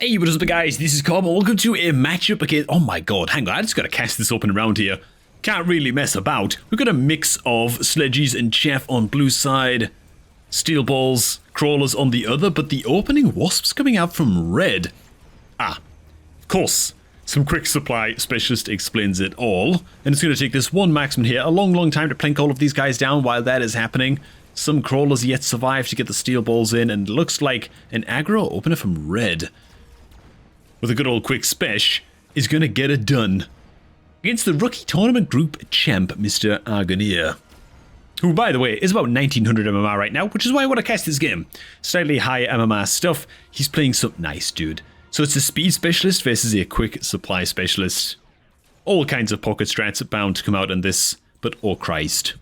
Hey, what is up guys, this is Cobb, and welcome to a matchup against... Oh my god, hang on, I just gotta cast this open around here. Can't really mess about. We've got a mix of Sledgies and Chaff on blue side, Steel Balls, Crawlers on the other, but the opening Wasps coming out from red. Ah, of course, some quick supply specialist explains it all, and it's gonna take this one marksman here a long time to plink all of these guys down while that is happening. Some Crawlers yet survive to get the Steel Balls in, and it looks like an aggro opener from red, with a good old quick spesh, is going to get it done against the rookie tournament group champ, Mr. Argoneer, who, by the way, is about 1900 MMR right now, which is why I want to cast this game. Slightly higher MMR stuff. He's playing some nice, dude. So it's a speed specialist versus a quick supply specialist. All kinds of pocket strats bound to come out in this, but oh Christ.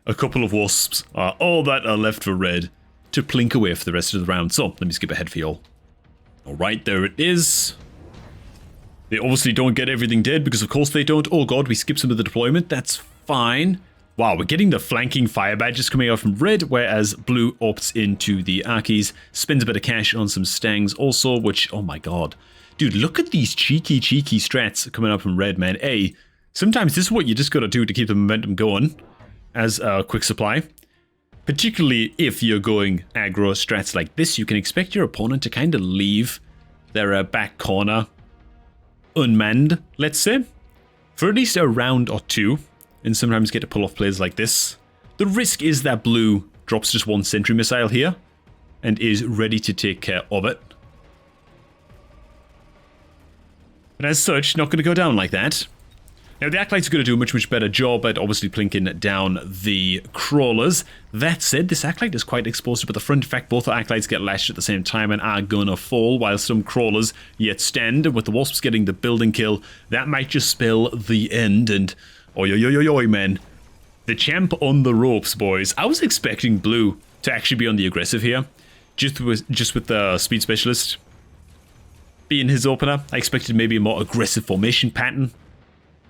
A couple of wasps are all that are left for red to plink away for the rest of the round. So let me skip ahead for y'all. Alright, there it is. They obviously don't get everything dead, because of course they don't. Oh god, we skipped some of the deployment. That's fine. Wow, we're getting the flanking fire badges coming out from red, whereas blue opts into the Arkies. Spends a bit of cash on some Stangs also, which, oh my god. Dude, look at these cheeky strats coming out from red, man. Hey, sometimes this is what you just gotta do to keep the momentum going as a quick supply. Particularly if you're going aggro strats like this, you can expect your opponent to kind of leave their back corner unmanned, let's say, for at least a round or two, and sometimes get to pull off plays like this. The risk is that blue drops just one sentry missile here and is ready to take care of it. And as such, not going to go down like that. Now, the Acolytes are going to do a much better job at obviously plinking down the Crawlers. That said, this Acolyte is quite exposed at the front. In fact, both the Acolytes get lashed at the same time and are going to fall, while some Crawlers yet stand. And with the Wasps getting the building kill, that might just spell the end. And, oi, man. The champ on the ropes, boys. I was expecting blue to actually be on the aggressive here, just with the speed specialist being his opener. I expected maybe a more aggressive formation pattern.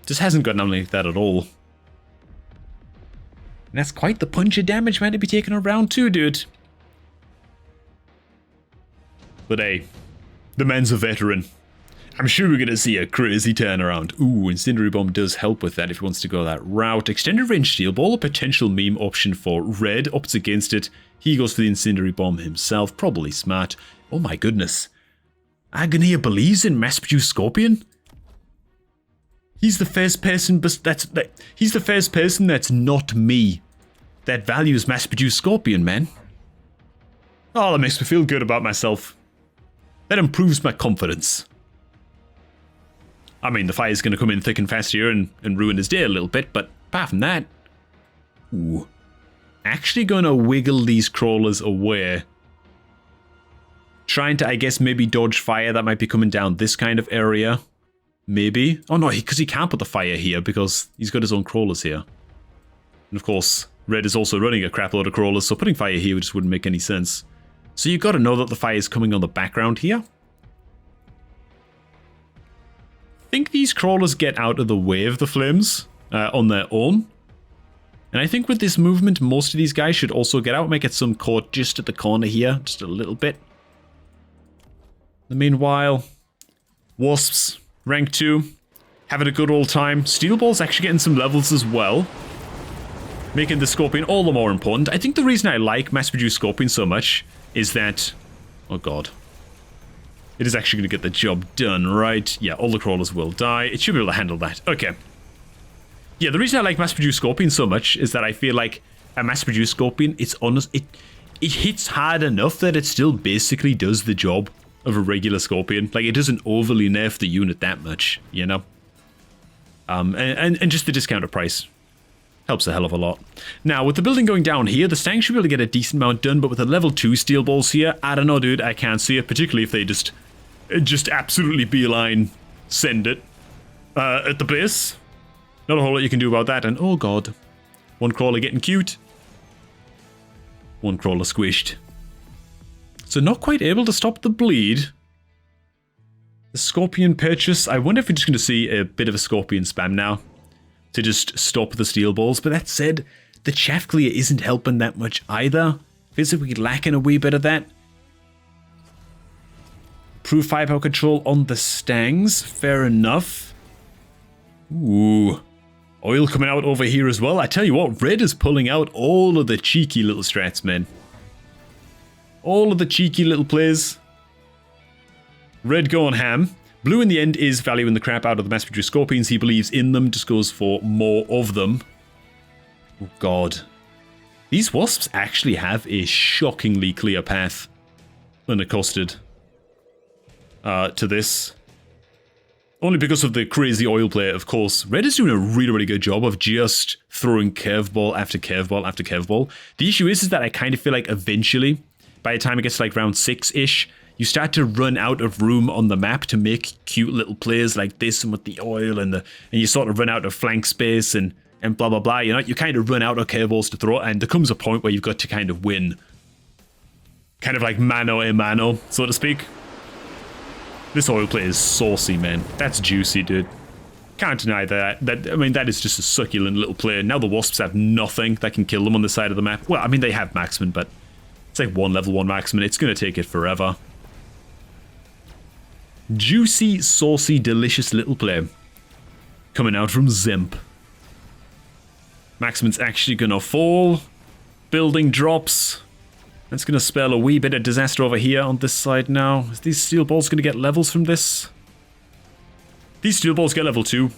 Just hasn't gotten on like that at all. And that's quite the punch of damage man to be taken on round 2, dude. But hey, the man's a veteran. I'm sure we're going to see a crazy turnaround. Ooh, Incendiary Bomb does help with that if he wants to go that route. Extended Range Steel Ball, a potential meme option for red, opts against it. He goes for the Incendiary Bomb himself, probably smart. Oh my goodness. Argoneer believes in mass-produced Scorpion? He's the first person that's not me that values mass-produced Scorpion, man. Oh, that makes me feel good about myself. That improves my confidence. I mean, the fire's going to come in thick and fast here and ruin his day a little bit, but apart from that... Ooh. Actually going to wiggle these Crawlers away. Trying to, I guess, maybe dodge fire that might be coming down this kind of area. Maybe. Oh no, because he can't put the fire here because he's got his own Crawlers here. And of course, red is also running a crap load of Crawlers, so putting fire here just wouldn't make any sense. So you've got to know that the fire is coming on the background here. I think these Crawlers get out of the way of the flames on their own. And I think with this movement, most of these guys should also get out. Might get some caught just at the corner here, just a little bit. And meanwhile, Wasps... Rank 2, having a good old time. Steel Ball's actually getting some levels as well, making the Scorpion all the more important. I think the reason I like mass-produced Scorpion so much is that... Oh god. It is actually going to get the job done, right? Yeah, all the Crawlers will die. It should be able to handle that. Okay. Yeah, the reason I like mass-produced Scorpion so much is that I feel like a mass-produced Scorpion, it's honest... It hits hard enough that it still basically does the job of a regular Scorpion. Like, it doesn't overly nerf the unit that much, you know? And just the discounted price helps a hell of a lot. Now, with the building going down here, the Stang should be able to get a decent amount done, but with the level 2 Steel Balls here, I don't know, dude, I can't see it, particularly if they just absolutely beeline send it at the base. Not a whole lot you can do about that, and oh god. One Crawler getting cute. One Crawler squished. So not quite able to stop the bleed. The Scorpion purchase. I wonder if we're just going to see a bit of a Scorpion spam now to just stop the Steel Balls. But that said, the Chaff Clear isn't helping that much either. Feels like we're lacking a wee bit of that. Improve firepower control on the Stangs. Fair enough. Ooh. Oil coming out over here as well. I tell you what, Red is pulling out all of the cheeky little strats, man. All of the cheeky little plays. Red going ham. Blue in the end is valuing the crap out of the mass-produced Scorpions. He believes in them, just goes for more of them. Oh god. These Wasps actually have a shockingly clear path unaccosted to this. Only because of the crazy oil play, of course. Red is doing a really, really good job of just throwing curveball after curveball after curveball. The issue is that I kind of feel like eventually, by the time it gets to like round 6-ish, you start to run out of room on the map to make cute little plays like this and with the oil and you sort of run out of flank space and blah blah blah. You know, you kind of run out of curveballs to throw, and there comes a point where you've got to kind of win. Kind of like mano a mano, so to speak. This oil play is saucy, man. That's juicy, dude. Can't deny that. I mean, that is just a succulent little play. Now the Wasps have nothing that can kill them on the side of the map. Well, I mean, they have marksman, but it's like one level 1 marksman. It's going to take it forever. Juicy, saucy, delicious little play. Coming out from Zemp. Marksman's actually going to fall. Building drops. That's going to spell a wee bit of disaster over here on this side now. Is these steel balls going to get levels from this? These steel balls get level 2.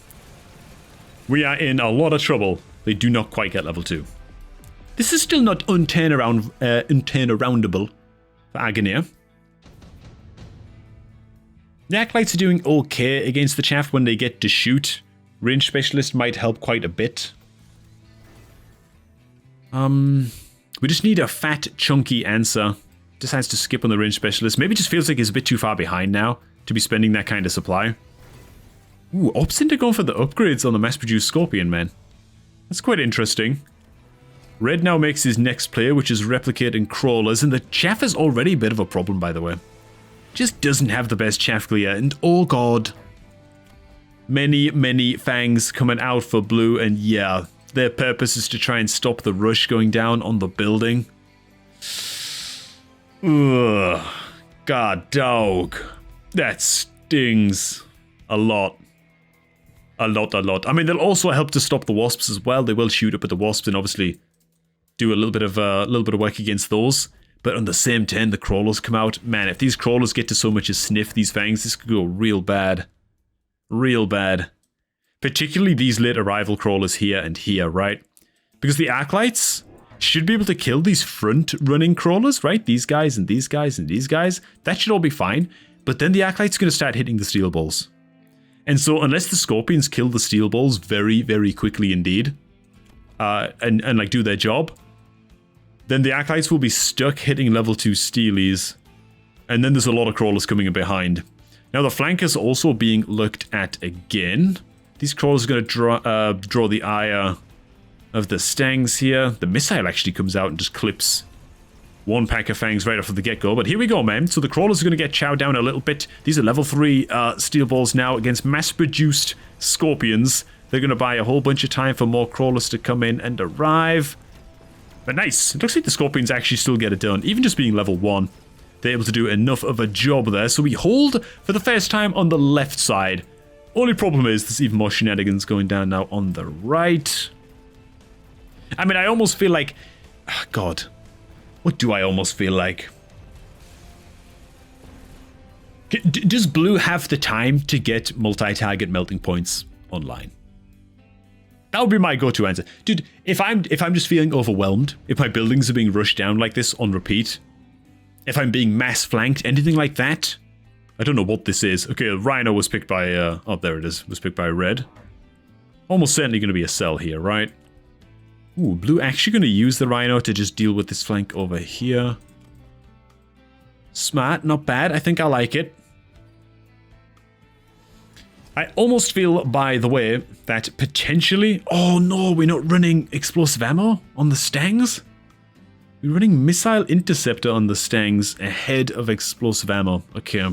We are in a lot of trouble. They do not quite get level 2. This is still not unturnaroundable for Agonia. The Acolytes are doing okay against the chaff when they get to shoot. Range Specialist might help quite a bit. We just need a fat, chunky answer. Decides to skip on the Range Specialist. Maybe just feels like he's a bit too far behind now to be spending that kind of supply. Ooh, opts into going for the upgrades on the mass-produced Scorpion, man. That's quite interesting. Red now makes his next play, which is replicating crawlers, and the chaff is already a bit of a problem, by the way. Just doesn't have the best chaff clear, and oh god. Many, many fangs coming out for blue, and yeah, their purpose is to try and stop the rush going down on the building. Ugh. God dog. That stings a lot. A lot. I mean, they'll also help to stop the Wasps as well. They will shoot up at the Wasps and obviously do a little bit of work against those. But on the same turn, the crawlers come out. Man, if these crawlers get to so much as sniff these fangs, this could go real bad. Real bad. Particularly these late arrival crawlers here and here, right? Because the Acolytes should be able to kill these front running crawlers, right? These guys and these guys and these guys. That should all be fine. But then the Acolyte's going to start hitting the steel balls. And so unless the Scorpions kill the steel balls very, very quickly indeed, and like do their job, then the Acolytes will be stuck hitting level 2 steelies. And then there's a lot of crawlers coming in behind. Now the flankers are also being looked at again. These crawlers are going to draw the ire of the Stangs here. The missile actually comes out and just clips one pack of fangs right off of the get-go. But here we go, man. So the crawlers are going to get chowed down a little bit. These are level 3 steel balls now against mass-produced Scorpions. They're going to buy a whole bunch of time for more crawlers to come in and arrive. But nice. It looks like the Scorpions actually still get it done. Even just being level 1, they're able to do enough of a job there. So we hold for the first time on the left side. Only problem is there's even more shenanigans going down now on the right. I mean, I almost feel like... Oh, God. What do I almost feel like? Does Blue have the time to get multi-target melting points online? That would be my go-to answer. Dude, if I'm just feeling overwhelmed, if my buildings are being rushed down like this on repeat, if I'm being mass flanked, anything like that, I don't know what this is. Okay, Rhino was picked by, oh, there it is, was picked by Red. Almost certainly going to be a cell here, right? Ooh, Blue actually going to use the Rhino to just deal with this flank over here. Smart, not bad. I think I like it. I almost feel, by the way, that potentially... Oh no, we're not running explosive ammo on the Stangs? We're running missile interceptor on the Stangs ahead of explosive ammo. Okay.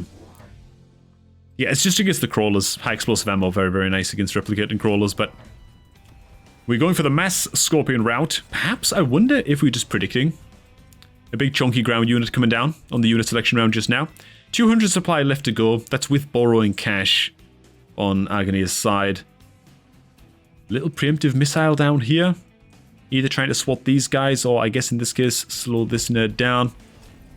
Yeah, it's just against the crawlers. High explosive ammo, very, very nice against replicating crawlers, but... We're going for the mass Scorpion route. Perhaps, I wonder if we're just predicting A big chunky ground unit coming down on the unit selection round just now. 200 supply left to go. That's with borrowing cash on Agonia's side. Little preemptive missile down here. Either trying to swat these guys or, I guess in this case, slow this nerd down.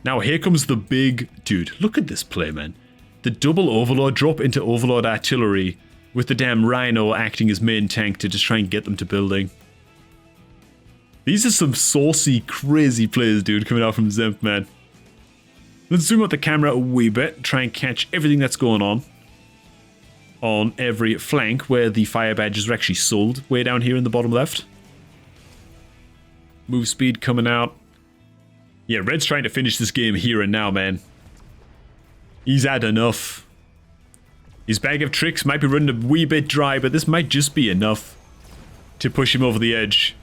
Now here comes the big... Dude, look at this play, man. The double Overlord drop into Overlord artillery with the damn Rhino acting as main tank to just try and get them to building. These are some saucy, crazy plays, dude, coming out from Zemp, man. Let's zoom out the camera a wee bit, try and catch everything that's going on every flank where the fire badges are actually sold, way down here in the bottom left. Move speed coming out. Yeah, Red's trying to finish this game here and now, man. He's had enough. His bag of tricks might be running a wee bit dry, but this might just be enough to push him over the edge.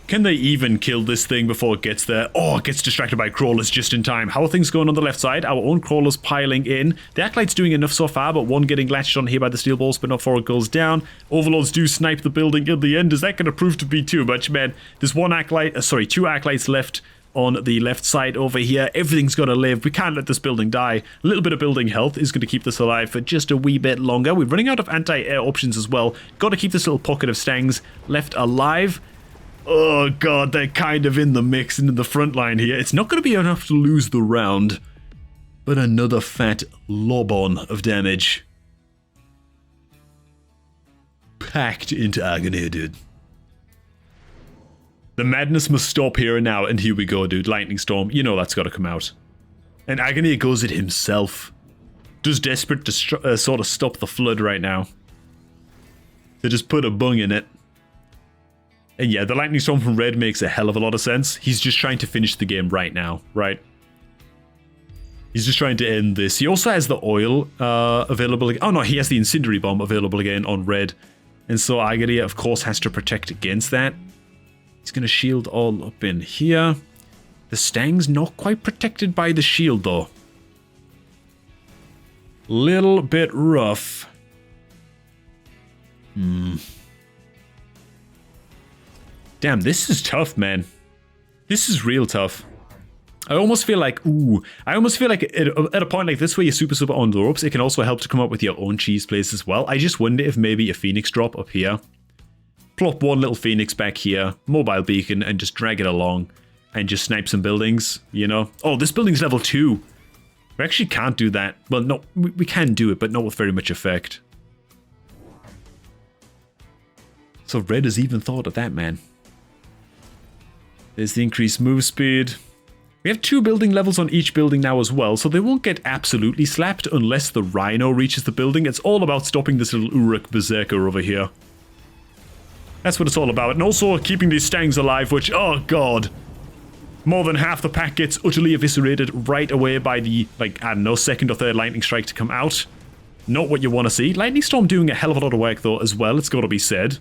Can they even kill this thing before it gets there? Oh, it gets distracted by crawlers just in time. How are things going on the left side? Our own crawlers piling in. The Acolyte's doing enough so far, but one getting latched on here by the steel balls, but not before it goes down. Overlords do snipe the building in the end. Is that going to prove to be too much, man? There's one Acolyte, two Acolytes left on the left side over here. Everything's got to live. We can't let this building die. A little bit of building health is going to keep this alive for just a wee bit longer. We're running out of anti-air options as well. Got to keep this little pocket of Stangs left alive. Oh god, they're kind of in the mix and in the front line here. It's not going to be enough to lose the round, but another fat lob-on of damage. Packed into Agony, dude. The madness must stop here and now, and here we go, dude. Lightning Storm, you know that's got to come out. And Agony goes it himself. Just desperate to sort of stop the flood right now. To just put a bung in it. And yeah, the Lightning Storm from Red makes a hell of a lot of sense. He's just trying to finish the game right now, right? He's just trying to end this. He also has the oil available. Oh no, he has the Incendiary Bomb available again on Red. And so Agony, of course, has to protect against that. He's going to shield all up in here. The Stang's not quite protected by the shield, though. Little bit rough. Damn, this is tough, man. This is real tough. I almost feel like, at a point like this where you're super on the ropes, it can also help to come up with your own cheese plays as well. I just wonder if maybe a Phoenix drop up here. Plop one little Phoenix back here, mobile beacon, and just drag it along. And just snipe some buildings, you know? Oh, this building's level 2. We actually can't do that. Well, no, we can do it, but not with very much effect. So Red has even thought of that, man. There's the increased move speed. We have 2 building levels on each building now as well, so they won't get absolutely slapped unless the Rhino reaches the building. It's all about stopping this little Uruk Berserker over here. That's what it's all about. And also keeping these Stangs alive, which, oh god. More than half the pack gets utterly eviscerated right away by the, like, I don't know, second or third Lightning Strike to come out. Not what you want to see. Lightning Storm doing a hell of a lot of work, though, as well. It's got to be said.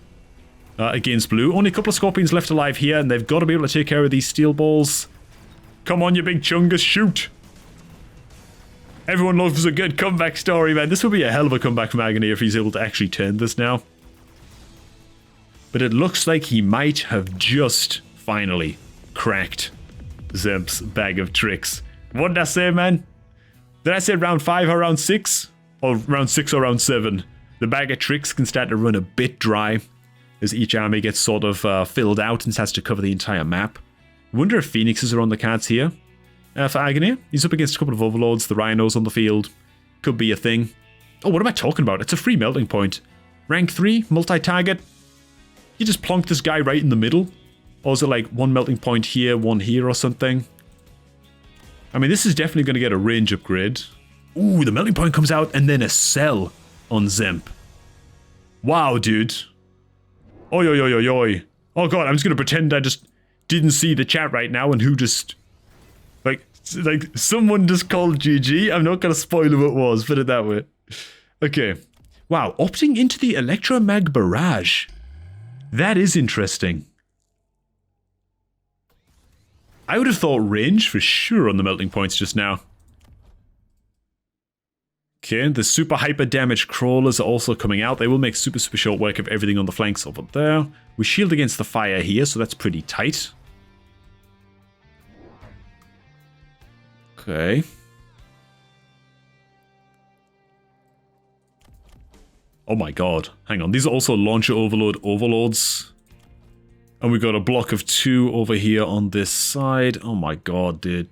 Against blue. Only a couple of Scorpions left alive here, and they've got to be able to take care of these steel balls. Come on, you big chungus, shoot! Everyone loves a good comeback story, man. This would be a hell of a comeback from Agony if he's able to actually turn this now. But it looks like he might have just finally cracked Zemp's bag of tricks. What did I say, man? Did I say round 5 or round 6? Or round 6 or round 7? The bag of tricks can start to run a bit dry as each army gets sort of filled out and starts to cover the entire map. I wonder if Phoenixes are on the cards here for Agony. He's up against a couple of Overlords, the Rhinos on the field. Could be a thing. Oh, what am I talking about? It's a free melting point. Rank 3, multi-target. You just plonk this guy right in the middle. Or is it like one melting point here, one here or something? I mean, this is definitely going to get a range upgrade. Ooh, the melting point comes out and then a cell on Zemp. Wow, dude. Oi, oi, oi, oi, oi. Oh god, I'm just going to pretend I just didn't see the chat right now and who just... Like someone just called GG. I'm not going to spoil who it was, put it that way. Okay. Wow, opting into the Electromag Barrage. That is interesting. I would have thought range for sure on the melting points just now. Okay, the super hyper damage crawlers are also coming out. They will make super short work of everything on the flanks over there. We shield against the fire here, so that's pretty tight. Okay. Oh my god. Hang on. These are also launcher overload overlords. And we got a block of 2 over here on this side. Oh my god, dude.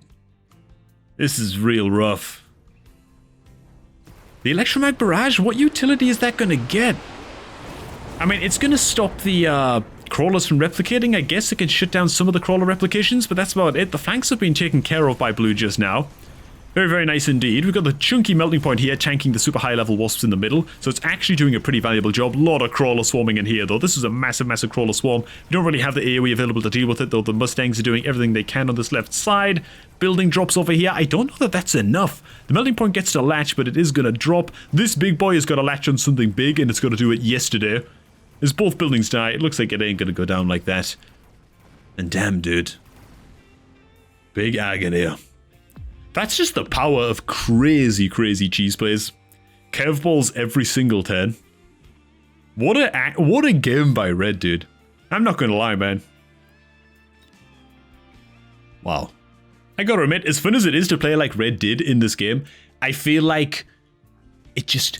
This is real rough. The Electromag Barrage, what utility is that gonna get? I mean, it's gonna stop the crawlers from replicating. I guess it can shut down some of the crawler replications, but that's about it. The flanks have been taken care of by blue just now. Very, very nice indeed. We've got the chunky melting point here, tanking the super high level wasps in the middle, so it's actually doing a pretty valuable job. A lot of crawler swarming in here, though. This is a massive, massive crawler swarm. We don't really have the AoE available to deal with it, though. The Mustangs are doing everything they can on this left side. Building drops over here. I don't know that that's enough. The melting point gets to latch, but it is going to drop. This big boy has got to latch on something big, and it's going to do it yesterday. As both buildings die, it looks like it ain't going to go down like that. And damn, dude. Big agony. That's just the power of crazy, crazy cheese plays. Curveballs every single turn. What a game by Red, dude. I'm not gonna lie, man. Wow. I gotta admit, as fun as it is to play like Red did in this game, I feel like it just...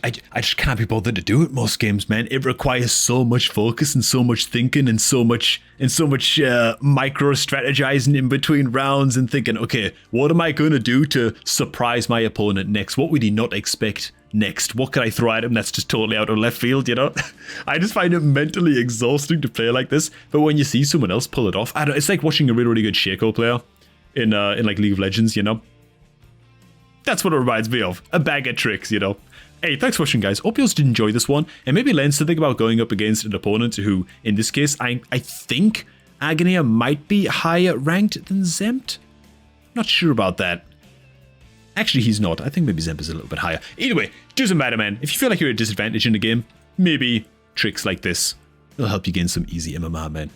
I just can't be bothered to do it most games, man. It requires so much focus and so much thinking and so much micro strategizing in between rounds and thinking, okay, what am I going to do to surprise my opponent next? What would he not expect next? What could I throw at him that's just totally out of left field, you know? I just find it mentally exhausting to play like this. But when you see someone else pull it off, I don't. It's like watching a really, really good Shaco player in like League of Legends, you know? That's what it reminds me of. A bag of tricks, you know? Hey, thanks for watching, guys. Hope you all did enjoy this one, and maybe learn something about going up against an opponent who, in this case, I think Aghanim might be higher ranked than Zempt. Not sure about that. Actually, he's not. I think maybe Zempt is a little bit higher. Either way, doesn't matter, man. If you feel like you're at a disadvantage in the game, maybe tricks like this will help you gain some easy MMR, man.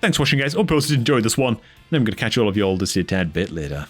Thanks for watching, guys. Hope you all did enjoy this one, and I'm going to catch all of you all just a tad bit later.